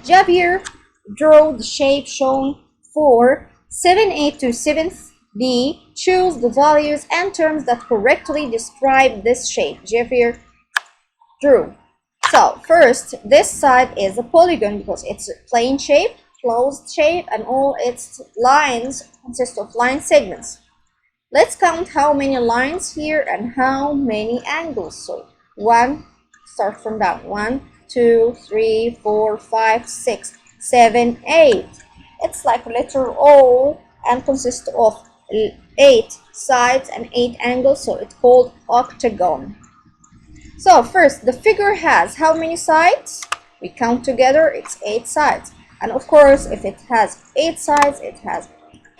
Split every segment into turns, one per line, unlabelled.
Javier drew the shape shown for 7a to 7b. Choose the values and terms that correctly describe this shape. Javier drew. So first, this side is a polygon because it's a plane shape, closed shape, and all its lines consist of line segments. Let's count how many lines here and how many angles. So start from down. 1, 2, 3, 4, 5, 6, 7, 8. It's like letter O and consists of 8 sides and 8 angles, so it's called octagon. So first, the figure has how many sides? We count together, it's 8 sides. And of course, if it has 8 sides, it has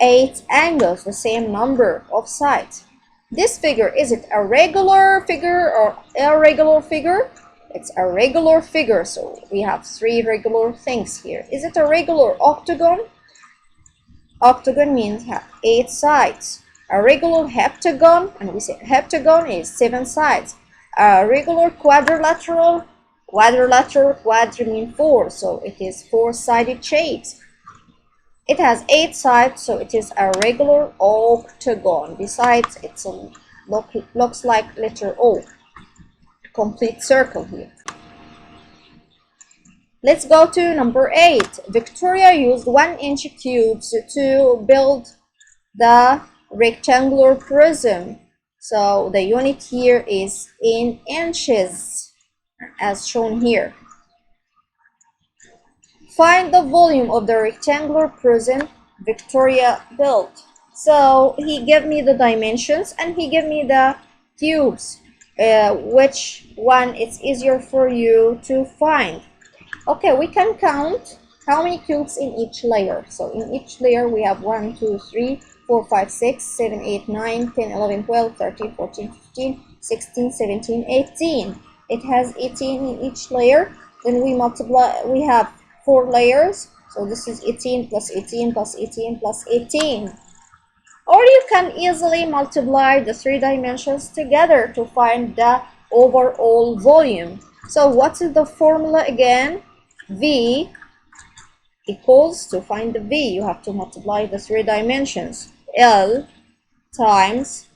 8 angles, the same number of sides. This figure, is it a regular figure or irregular figure? It's a regular figure, so we have 3 regular things here. Is it a regular octagon? Octagon means have 8 sides. A regular heptagon, and we say heptagon is 7 sides. A regular quadrilateral, quadri means 4, so it is 4-sided shapes. It has 8 sides, so it is a regular octagon. Besides, it looks like letter O. Complete circle here. Let's go to number 8. Victoria used 1-inch cubes to build the rectangular prism. So the unit here is in inches, as shown here. Find the volume of the rectangular prism Victoria built. So he gave me the dimensions and he gave me the cubes. Which one is easier for you to find? Okay, we can count how many cubes in each layer. So in each layer we have 1, 2, 3, 4, 5, 6, 7, 8, 9, 10, 11, 12, 13, 14, 15, 16, 17, 18. It has 18 in each layer. Then we multiply, we have 4 layers. So this is 18 plus 18 plus 18 plus 18. Or you can easily multiply the 3 dimensions together to find the overall volume. So what is the formula again? V equals, to find the V, you have to multiply the 3 dimensions. L times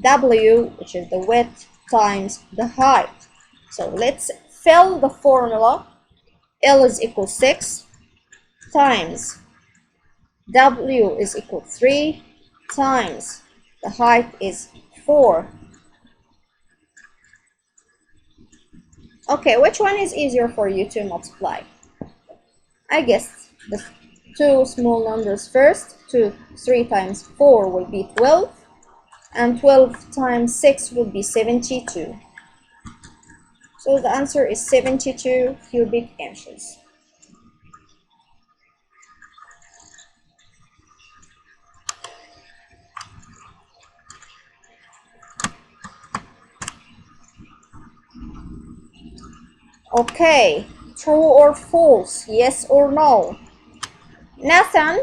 W, which is the width, times the height. So let's fill the formula. L is equal 6 times W is equal 3 times the height is 4. Okay, which one is easier for you to multiply? I guess the 2 small numbers first. 3 times 4 will be 12, and 12 times 6 will be 72. So the answer is 72 cubic inches. Okay, true or false, yes or no? Nathan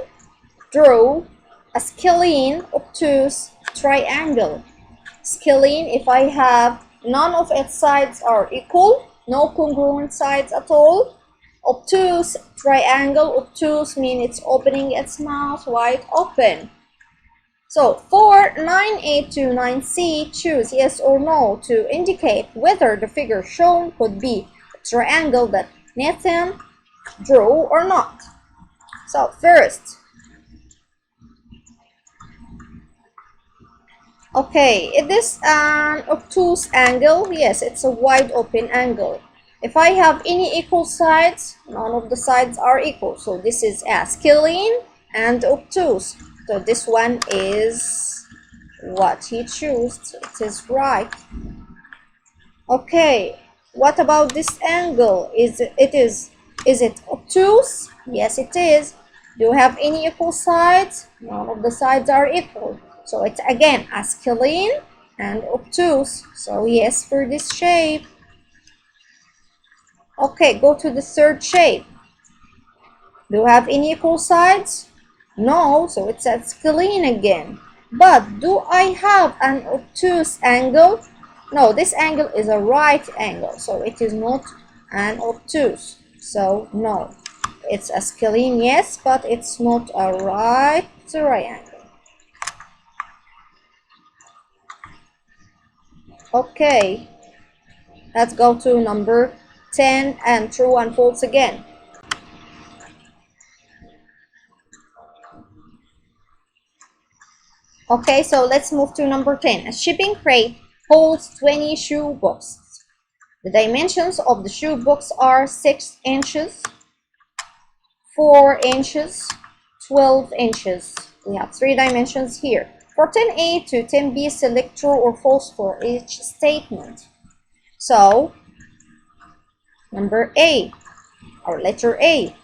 drew a scalene obtuse triangle. Scalene, if I have none of its sides are equal, no congruent sides at all. Obtuse triangle, obtuse means it's opening its mouth wide open. So for 9A to 9C, choose yes or no to indicate whether the figure shown could be a triangle that Nathan drew or not. So first, okay, is this an obtuse angle? Yes, it's a wide open angle. If I have any equal sides, none of the sides are equal. So this is a scalene and obtuse. So this one is what he chose. It is right. Okay, what about this angle? Is it obtuse? Yes, it is. Do you have any equal sides? None of the sides are equal. So it's again a scalene and obtuse. So yes for this shape. Okay, go to the third shape. Do you have any equal sides? No, so it's a scalene again. But do I have an obtuse angle? No, this angle is a right angle, so it is not an obtuse. So no. It's a scalene, yes, but it's not a right triangle. Okay, let's go to number 10 and true and false again. Okay, so let's move to number 10. A shipping crate holds 20 shoe boxes. The dimensions of the shoe box are 6 inches, 4 inches, 12 inches. We have 3 dimensions here. For 10A to 10B, select true or false for each statement. So, number A, or letter A.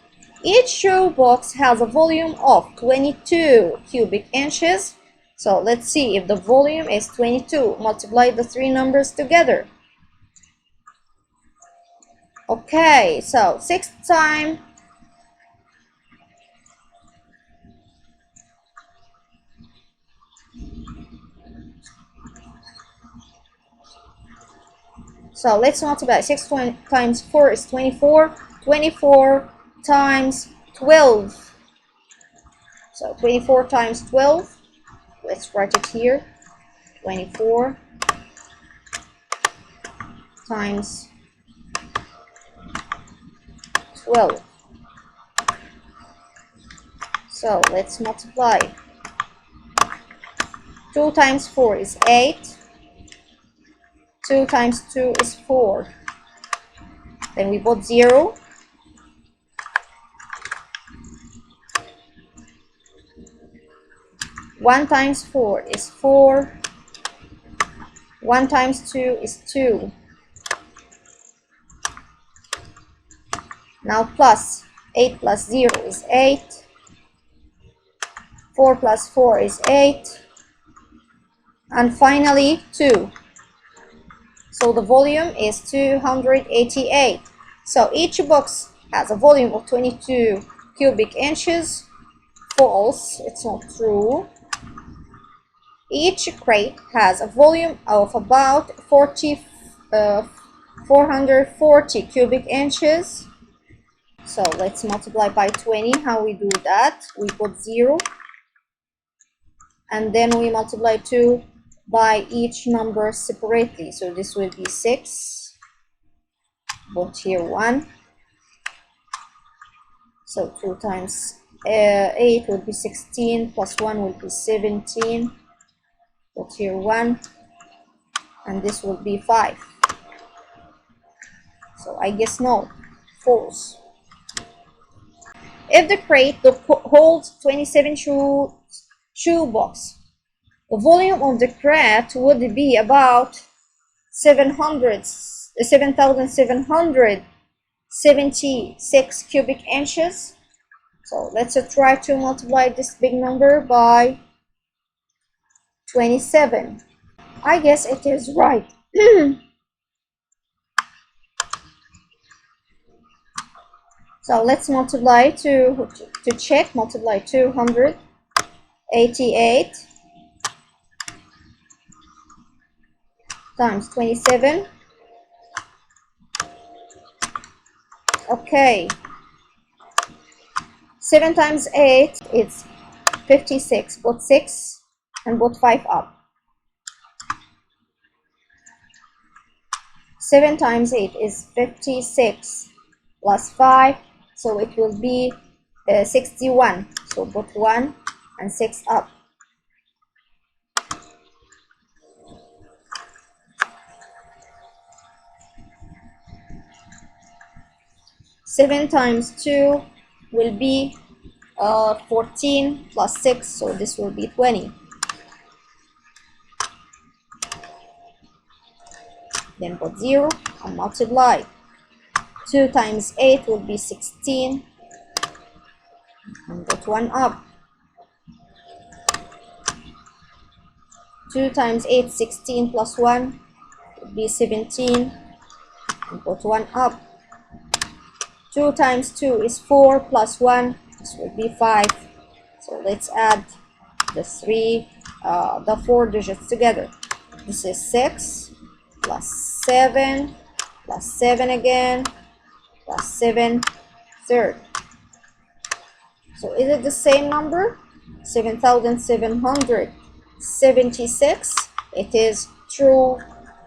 Each shoe box has a volume of 22 cubic inches. So let's see if the volume is 22. Multiply the 3 numbers together. Okay, so 6 times so let's multiply. 6 times 4 is 24. 24 times 12. So 24 times 12. Let's write it here. 24 times 12. So let's multiply. 2 times 4 is 8. 2 times 2 is 4. Then we put 0. 1 times 4 is 4. 1 times 2 is 2. Now plus 8 plus 0 is 8. 4 plus 4 is 8. And finally 2. So the volume is 288. So each box has a volume of 22 cubic inches. False, it's not true. Each crate has a volume of about 440 cubic inches. So let's multiply by 20. How we do that? We put 0. And then we multiply 2 by each number separately. So this will be 6. Put here 1. So 2 times 8 will be 16. Plus 1 will be 17. Put here 1. And this will be 5. So I guess no. False. If the crate holds 27 shoe box, the volume of the crate would be about 7,776 cubic inches. So let's try to multiply this big number by 27. I guess it is right. So let's multiply to check. Multiply 288 times 27. Okay. 7 times 8 is 56. Put 6 and put 5 up. 7 times 8 is 56 plus 5. So it will be 61. So put 1 and 6 up. 7 times 2 will be 14 plus 6. So this will be 20. Then put 0 and multiply. 2 times 8 will be 16. And put 1 up. 2 times 8, 16 plus 1 will be 17. And put 1 up. 2 times 2 is 4 plus 1. This will be 5. So let's add the 4 digits together. This is 6 plus 7 plus 7 again plus 7 third. So is it the same number? 7,776. It is true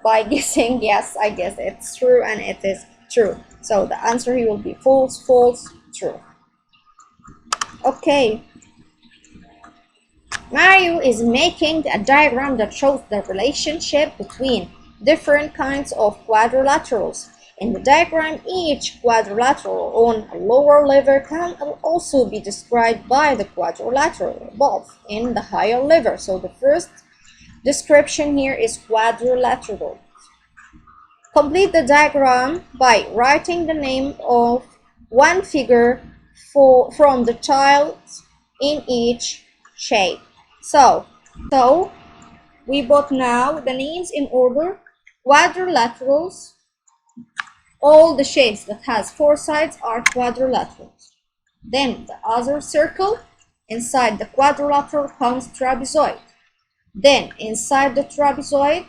by guessing. Yes, I guess it's true and it is true. So the answer here will be false, false, true. Okay. Mario is making a diagram that shows the relationship between different kinds of quadrilaterals. In the diagram, each quadrilateral on a lower level can also be described by the quadrilateral above in the higher level. So the first description here is quadrilateral. Complete the diagram by writing the name of one figure from the tiles in each shape. So we put now the names in order. Quadrilaterals, all the shapes that has four sides are quadrilaterals. Then the other circle, inside the quadrilateral comes trapezoid. Then inside the trapezoid,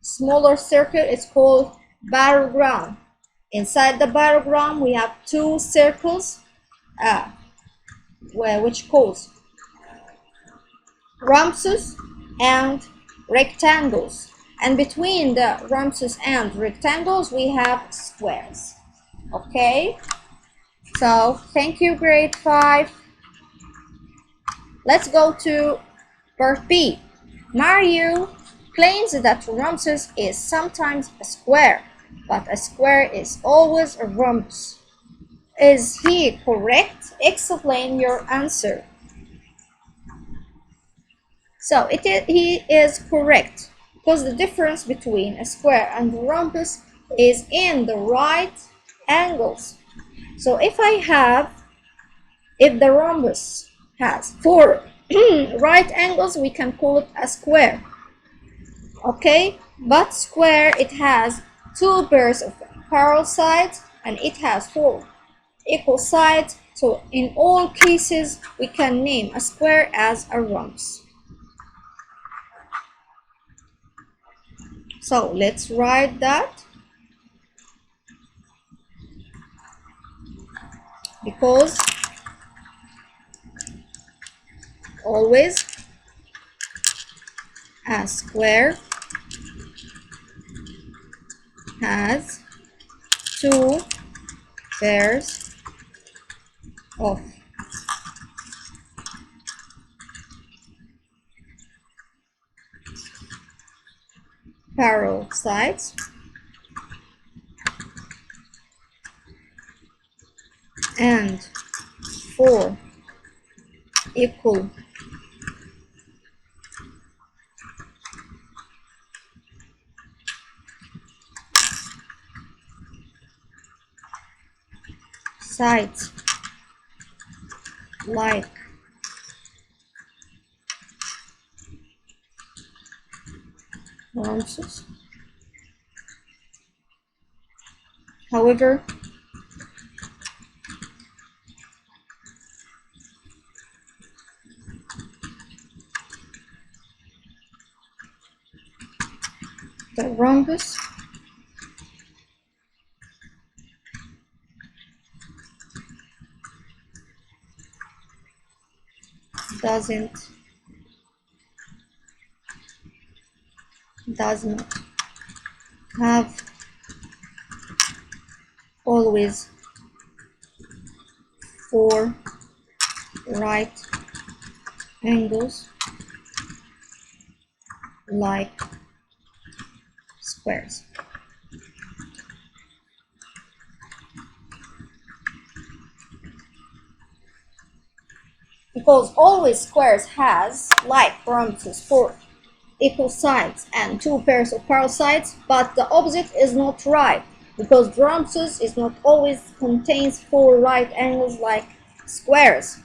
smaller circle is called parallelogram. Inside the parallelogram we have two circles which calls rhombus and rectangles, and between the rhombus and rectangles we have squares. Okay, so thank you, grade 5. Let's go to part B. Mario claims that rhombus is sometimes a square, but a square is always a rhombus. Is he correct? Explain your answer. So he is correct, because the difference between a square and a rhombus is in the right angles. So if the rhombus has 4 right angles, we can call it a square. Okay, but square, it has 2 pairs of parallel sides and it has 4 equal sides. So in all cases we can name a square as a rhombus. So let's write that, because always a square has 2 pairs of parallel sides and 4 equal sides like rhombus. However, the rhombus does not have always 4 right angles like squares. Because always squares has, like rhombus, 4 equal sides and 2 pairs of parallel sides, but the opposite is not right, because rhombus is not always contains 4 right angles like squares.